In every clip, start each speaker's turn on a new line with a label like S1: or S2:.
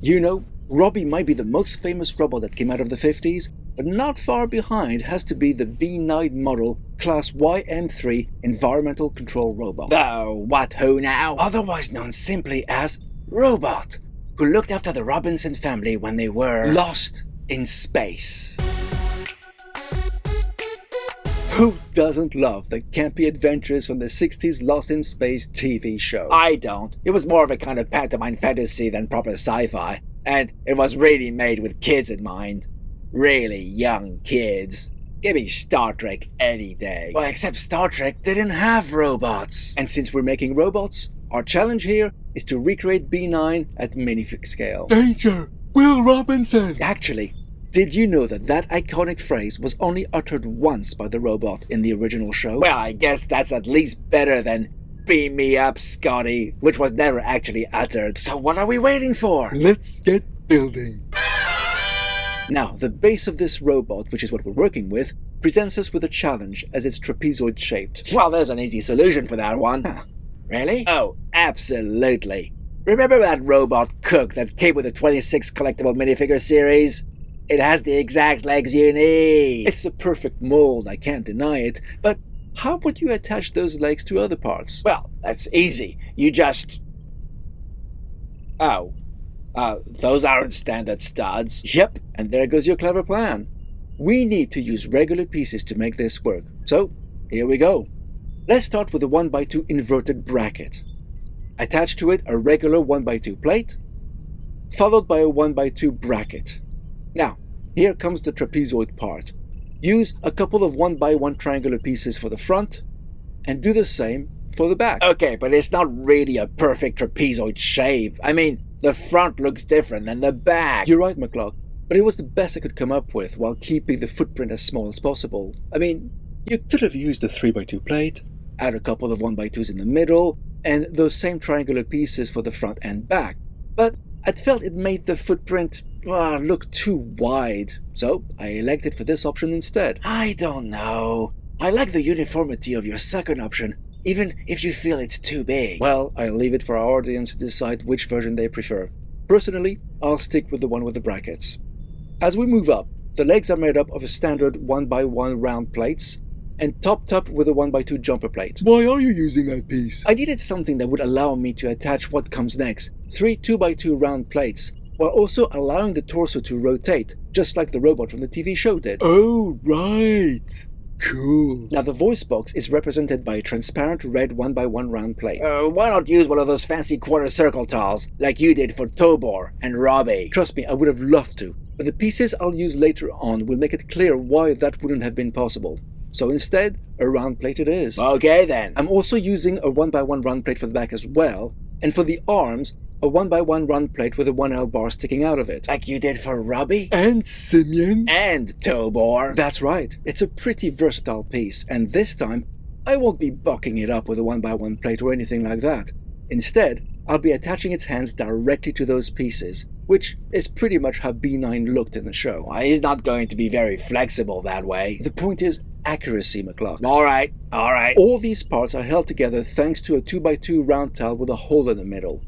S1: You know, Robbie might be the most famous robot that came out of the 50s, but not far behind has to be the B9 model Class YM3 Environmental Control Robot.
S2: The what who now?
S1: Otherwise known simply as Robot, who looked after the Robinson family when they were lost in space. Who doesn't love the campy adventures from the 60s Lost in Space TV show?
S2: I don't. It was more of a kind of pantomime fantasy than proper sci-fi, and it was really made with kids in mind. Really young kids. Give me Star Trek any day.
S1: Well, except Star Trek didn't have robots. And since we're making robots, our challenge here is to recreate B9 at minifig scale.
S3: Danger! Will Robinson!
S1: Actually, did you know that that iconic phrase was only uttered once by the robot in the original show?
S2: Well, I guess that's at least better than "Beam me up, Scotty," which was never actually uttered.
S1: So what are we waiting for?
S3: Let's get building.
S1: Now, the base of this robot, which is what we're working with, presents us with a challenge as it's trapezoid shaped.
S2: Well, there's an easy solution for that one.
S1: Huh. Really?
S2: Oh, absolutely. Remember that robot Cook that came with the 26 collectible minifigure series? It has the exact legs you need.
S1: It's a perfect mold, I can't deny it, but how would you attach those legs to other parts?
S2: Well, that's easy. You just... those aren't standard studs.
S1: Yep, and there goes your clever plan. We need to use regular pieces to make this work, so here we go. Let's start with a 1x2 inverted bracket. Attach to it a regular 1x2 plate, followed by a 1x2 bracket. Now, here comes the trapezoid part. Use a couple of 1x1 triangular pieces for the front, and do the same for the back.
S2: Okay, but it's not really a perfect trapezoid shape. I mean, the front looks different than the back.
S1: You're right, McCluck, but it was the best I could come up with while keeping the footprint as small as possible. I mean, you could have used a 3x2 plate, add a couple of 1x2s in the middle, and those same triangular pieces for the front and back. But I felt it made the footprint look too wide, so I elected for this option instead.
S2: I don't know. I like the uniformity of your second option, even if you feel it's too big.
S1: Well, I'll leave it for our audience to decide which version they prefer. Personally, I'll stick with the one with the brackets. As we move up, the legs are made up of a standard 1x1 round plates, and topped up with a 1x2 jumper plate.
S3: Why are you using that piece?
S1: I needed something that would allow me to attach what comes next, 3 2x2 round plates, while also allowing the torso to rotate, just like the robot from the TV show did.
S3: Oh, right. Cool.
S1: Now the voice box is represented by a transparent red 1x1 round plate.
S2: Why not use one of those fancy quarter circle tiles, like you did for Tobor and Robbie?
S1: Trust me, I would have loved to, but the pieces I'll use later on will make it clear why that wouldn't have been possible. So instead, a round plate it is.
S2: Okay then.
S1: I'm also using a 1x1 round plate for the back as well, and for the arms, a 1x1 round plate with a 1L bar sticking out of it.
S2: Like you did for Robbie?
S3: And Simeon?
S2: And Tobor?
S1: That's right. It's a pretty versatile piece, and this time, I won't be bucking it up with a 1x1 plate or anything like that. Instead, I'll be attaching its hands directly to those pieces, which is pretty much how B9 looked in the show.
S2: Well, he's not going to be very flexible that way.
S1: The point is accuracy, McCluck.
S2: Alright.
S1: All these parts are held together thanks to a 2x2 round tile with a hole in the middle.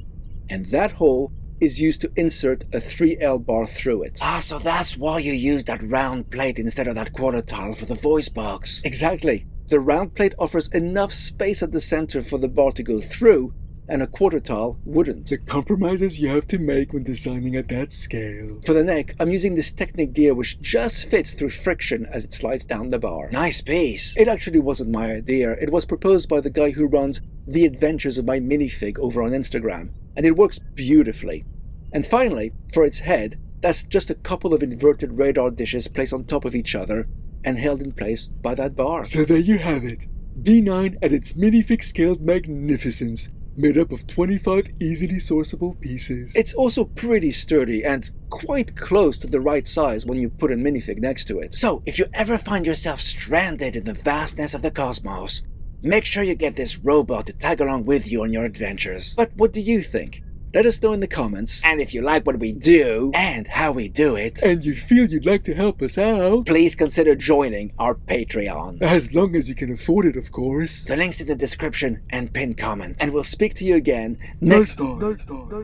S1: And that hole is used to insert a 3L bar through it.
S2: So that's why you used that round plate instead of that quarter tile for the voice box.
S1: Exactly. The round plate offers enough space at the center for the bar to go through, and a quarter tile wouldn't.
S3: The compromises you have to make when designing at that scale.
S1: For the neck, I'm using this Technic gear which just fits through friction as it slides down the bar.
S2: Nice piece.
S1: It actually wasn't my idea. It was proposed by the guy who runs The Adventures of My Minifig over on Instagram, and it works beautifully. And finally, for its head, that's just a couple of inverted radar dishes placed on top of each other and held in place by that bar.
S3: So there you have it. B9 at its minifig scaled magnificence, made up of 25 easily sourceable pieces.
S1: It's also pretty sturdy and quite close to the right size when you put a minifig next to it.
S2: So, if you ever find yourself stranded in the vastness of the cosmos, make sure you get this robot to tag along with you on your adventures.
S1: But what do you think? Let us know in the comments.
S2: And if you like what we do,
S1: And how we do it.
S3: And you feel you'd like to help us out,
S2: please consider joining our Patreon.
S3: as long as you can afford it, of course.
S1: The link's in the description and pinned comment. And we'll speak to you again next time.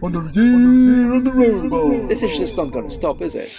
S3: On the Year of the Robot.
S1: This is just not gonna stop, is it?